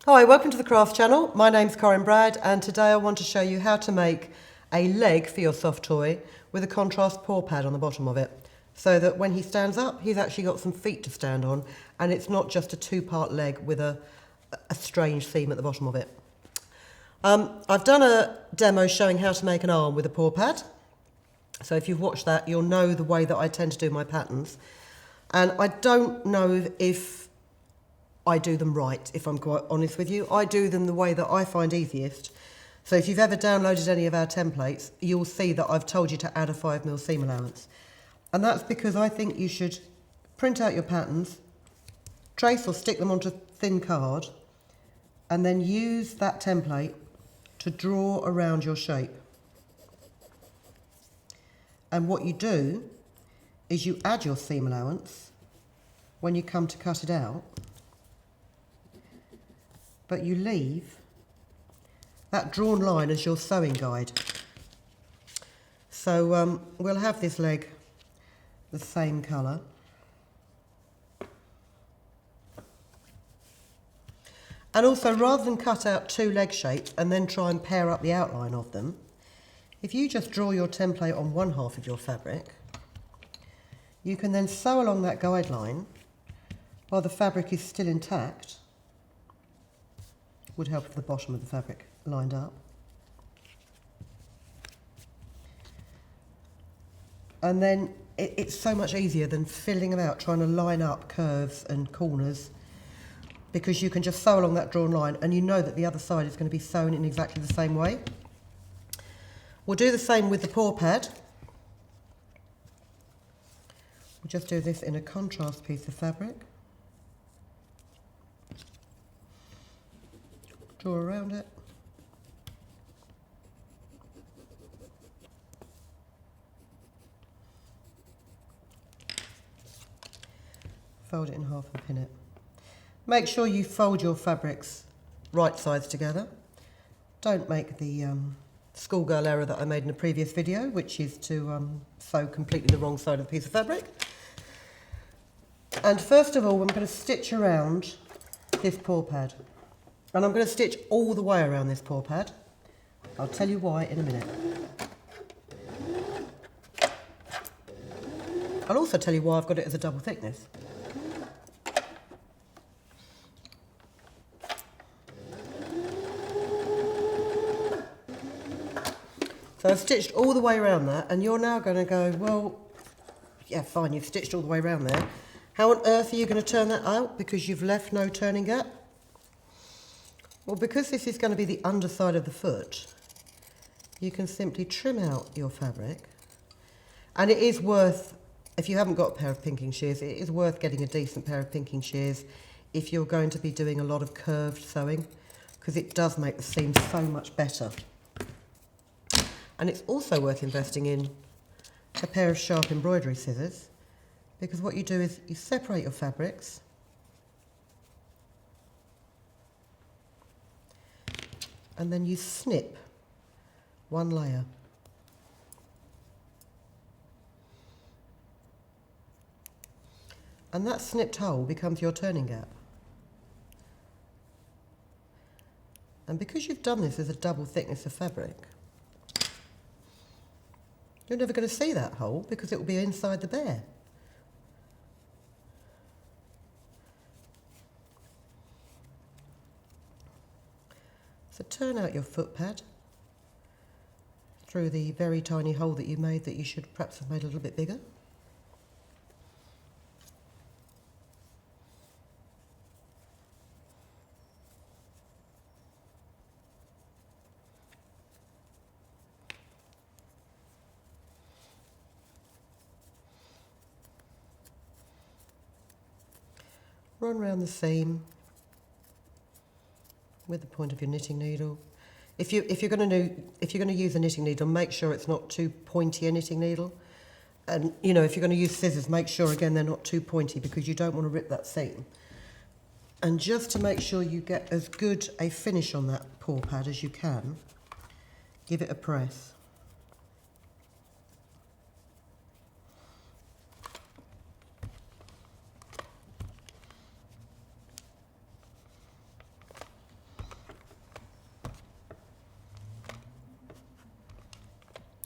Hi, welcome to the Craft Channel. My name's Corinne Brad and today I want to show you how to make a leg for your soft toy with a contrast paw pad on the bottom of it, so that when he stands up he's actually got some feet to stand on and it's not just a two-part leg with a strange theme at the bottom of it. I've done a demo showing how to make an arm with a paw pad, so if you've watched that you'll know the way that I tend to do my patterns, and I don't know if I do them right, if I'm quite honest with you. I do them the way that I find easiest. So if you've ever downloaded any of our templates, you'll see that I've told you to add a 5mm seam allowance. And that's because I think you should print out your patterns, trace or stick them onto thin card, and then use that template to draw around your shape. And what you do is you add your seam allowance when you come to cut it out, but you leave that drawn line as your sewing guide. So we'll have this leg the same colour. And also, rather than cut out two leg shapes and then try and pair up the outline of them, if you just draw your template on one half of your fabric, you can then sew along that guideline while the fabric is still intact. Would help if the bottom of the fabric lined up. And then it's so much easier than filling them out, trying to line up curves and corners, because you can just sew along that drawn line and you know that the other side is going to be sewn in exactly the same way. We'll do the same with the paw pad. We'll just do this in a contrast piece of fabric. Draw around it. Fold it in half and pin it. Make sure you fold your fabrics right sides together. Don't make the schoolgirl error that I made in a previous video, which is to sew completely the wrong side of the piece of fabric. And first of all, I'm going to stitch around this paw pad. And I'm going to stitch all the way around this paw pad. I'll tell you why in a minute. I'll also tell you why I've got it as a double thickness. So I've stitched all the way around that, and you're now going to go, well, yeah, fine, you've stitched all the way around there. How on earth are you going to turn that out because you've left no turning gap? Well, because this is going to be the underside of the foot, you can simply trim out your fabric. And it is worth, if you haven't got a pair of pinking shears, it is worth getting a decent pair of pinking shears if you're going to be doing a lot of curved sewing, because it does make the seam so much better. And it's also worth investing in a pair of sharp embroidery scissors, because what you do is you separate your fabrics, and then you snip one layer. And that snipped hole becomes your turning gap. And because you've done this as a double thickness of fabric, you're never going to see that hole because it will be inside the bear. So turn out your foot pad through the very tiny hole that you made that you should perhaps have made a little bit bigger. Run round the seam with the point of your knitting needle. If you're going to use a knitting needle, make sure it's not too pointy a knitting needle. And you know, if you're going to use scissors, make sure again they're not too pointy because you don't want to rip that seam. And just to make sure you get as good a finish on that paw pad as you can, give it a press.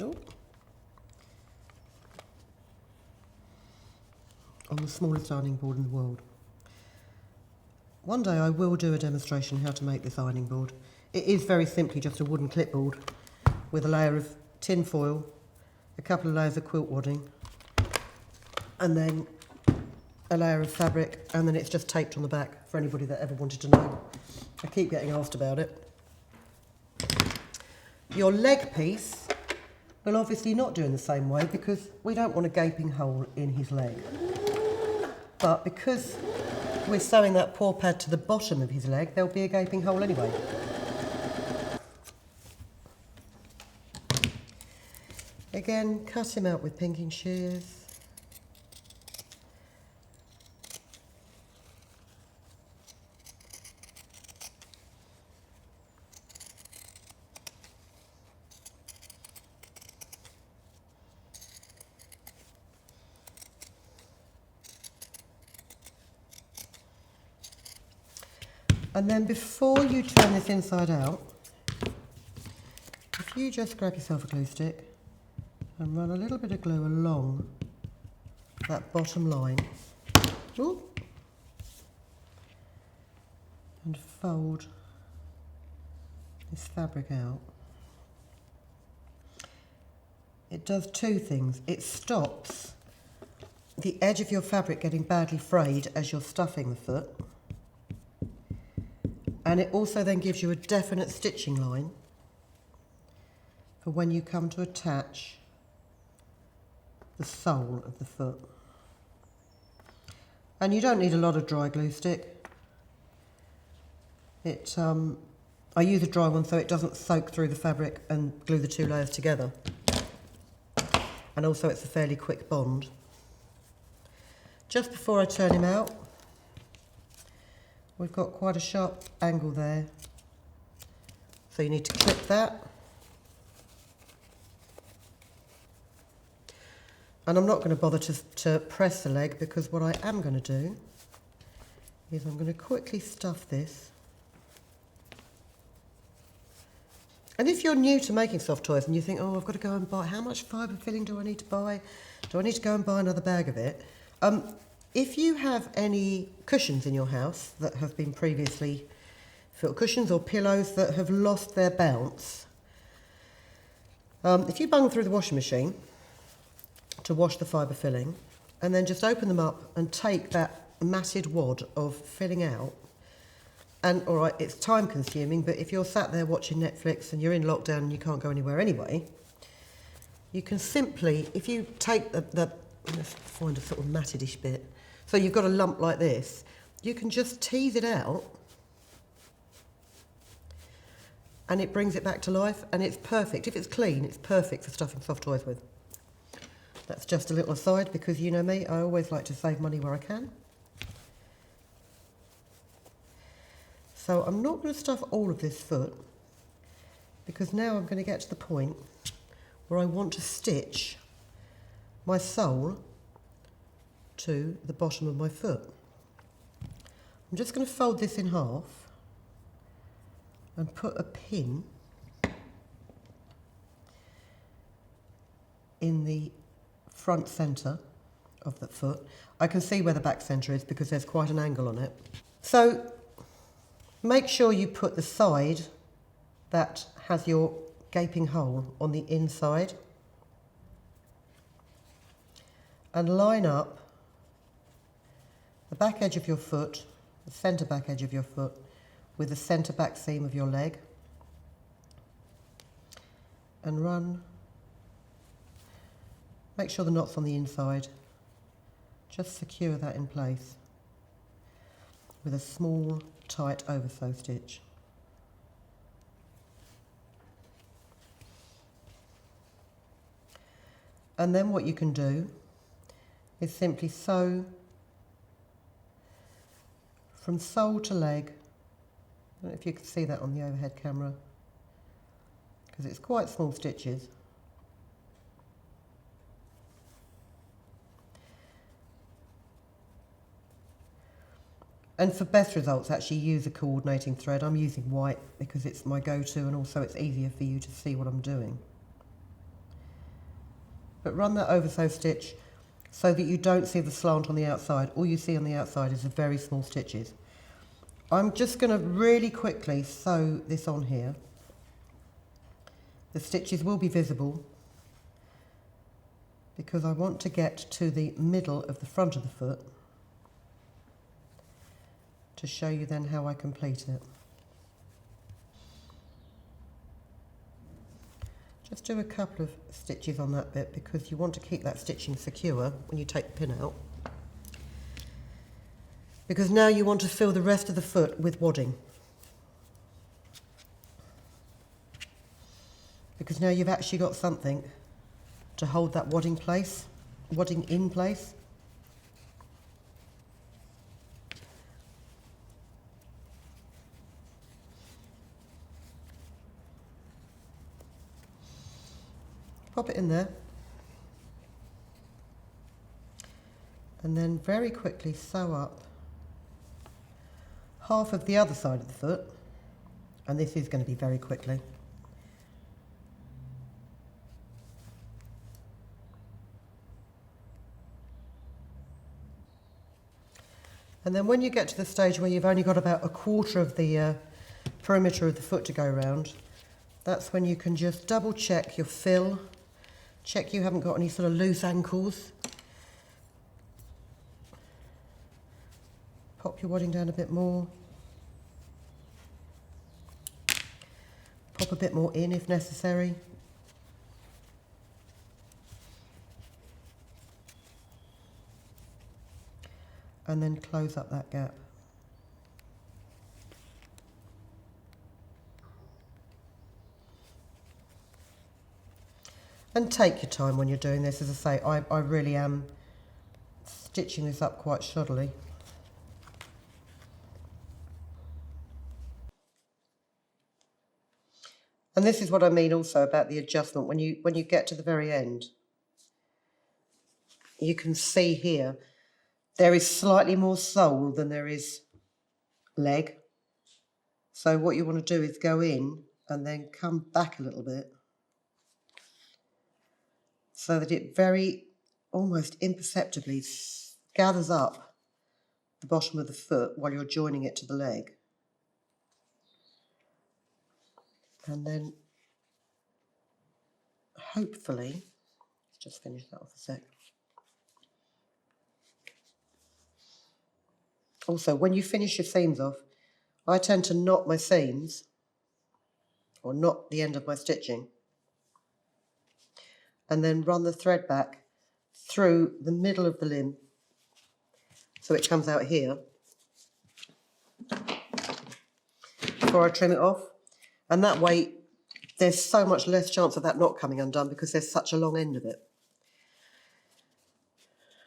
Oh. On the smallest ironing board in the world. One day I will do a demonstration how to make this ironing board. It is very simply just a wooden clipboard with a layer of tin foil, a couple of layers of quilt wadding, and then a layer of fabric, and then it's just taped on the back for anybody that ever wanted to know. I keep getting asked about it. Your leg piece will obviously not do in the same way because we don't want a gaping hole in his leg. But because we're sewing that paw pad to the bottom of his leg, there'll be a gaping hole anyway. Again, cut him out with pinking shears. And then before you turn this inside out, if you just grab yourself a glue stick and run a little bit of glue along that bottom line, ooh, and fold this fabric out, it does two things. It stops the edge of your fabric getting badly frayed as you're stuffing the foot. And it also then gives you a definite stitching line for when you come to attach the sole of the foot. And you don't need a lot of dry glue stick. I use a dry one so it doesn't soak through the fabric and glue the two layers together. And also it's a fairly quick bond. Just before I turn him out, we've got quite a sharp angle there, so you need to clip that. And I'm not going to bother to press the leg, because what I am going to do is I'm going to quickly stuff this. And if you're new to making soft toys and you think, oh, I've got to go and buy, how much fibre filling do I need to buy? Do I need to go and buy another bag of it? If you have any cushions in your house that have been previously filled, cushions or pillows that have lost their bounce, if you bung them through the washing machine to wash the fibre filling, and then just open them up and take that matted wad of filling out, and all right, it's time consuming, but if you're sat there watching Netflix and you're in lockdown and you can't go anywhere anyway, you can simply, if you take let's find a sort of matted-ish bit, so you've got a lump like this, you can just tease it out and it brings it back to life, and it's perfect. If it's clean, it's perfect for stuffing soft toys with. That's just a little aside, because you know me, I always like to save money where I can. So I'm not going to stuff all of this foot, because now I'm going to get to the point where I want to stitch my sole to the bottom of my foot. I'm just going to fold this in half and put a pin in the front centre of the foot. I can see where the back centre is because there's quite an angle on it. So make sure you put the side that has your gaping hole on the inside, and line up the back edge of your foot, the centre back edge of your foot, with the centre back seam of your leg, and run. Make sure the knot's on the inside. Just secure that in place with a small, tight oversew stitch. And then what you can do is simply sew from sole to leg. I don't know if you can see that on the overhead camera, because it's quite small stitches. And for best results, actually use a coordinating thread. I'm using white because it's my go-to, and also it's easier for you to see what I'm doing. but run that oversew stitch so that you don't see the slant on the outside. All you see on the outside is the very small stitches. I'm just going to really quickly sew this on here. The stitches will be visible because I want to get to the middle of the front of the foot to show you then how I complete it. Just do a couple of stitches on that bit because you want to keep that stitching secure when you take the pin out. Because now you want to fill the rest of the foot with wadding. Because now you've actually got something to hold that wadding in place. Pop it in there. And then very quickly sew up half of the other side of the foot, and this is going to be very quickly. And then when you get to the stage where you've only got about a quarter of the perimeter of the foot to go around, that's when you can just double check your fill, check you haven't got any sort of loose ankles. Pop your wadding down a bit more. Pop a bit more in if necessary. And then close up that gap. And take your time when you're doing this. As I say, I really am stitching this up quite shoddily. And this is what I mean also about the adjustment. When you get to the very end, you can see here, there is slightly more sole than there is leg. So what you want to do is go in and then come back a little bit so that it very, almost imperceptibly gathers up the bottom of the foot while you're joining it to the leg. And then hopefully, let's just finish that off a sec. Also, when you finish your seams off, I tend to knot my seams, or knot the end of my stitching, and then run the thread back through the middle of the limb, so it comes out here, before I trim it off. And that way, there's so much less chance of that not coming undone because there's such a long end of it.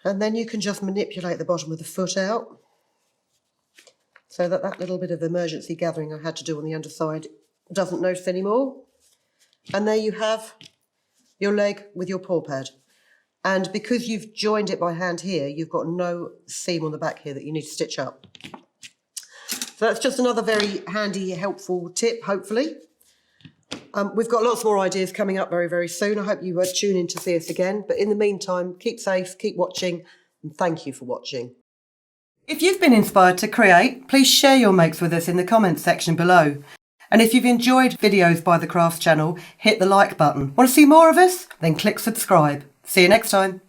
And then you can just manipulate the bottom of the foot out so that that little bit of emergency gathering I had to do on the underside doesn't notice anymore. And there you have your leg with your paw pad. And because you've joined it by hand here, you've got no seam on the back here that you need to stitch up. So that's just another very handy, helpful tip, hopefully. We've got lots more ideas coming up very, very soon. I hope you tune in to see us again. But in the meantime, keep safe, keep watching, and thank you for watching. If you've been inspired to create, please share your makes with us in the comments section below. And if you've enjoyed videos by the Crafts channel, hit the like button. Want to see more of us? Then click subscribe. See you next time.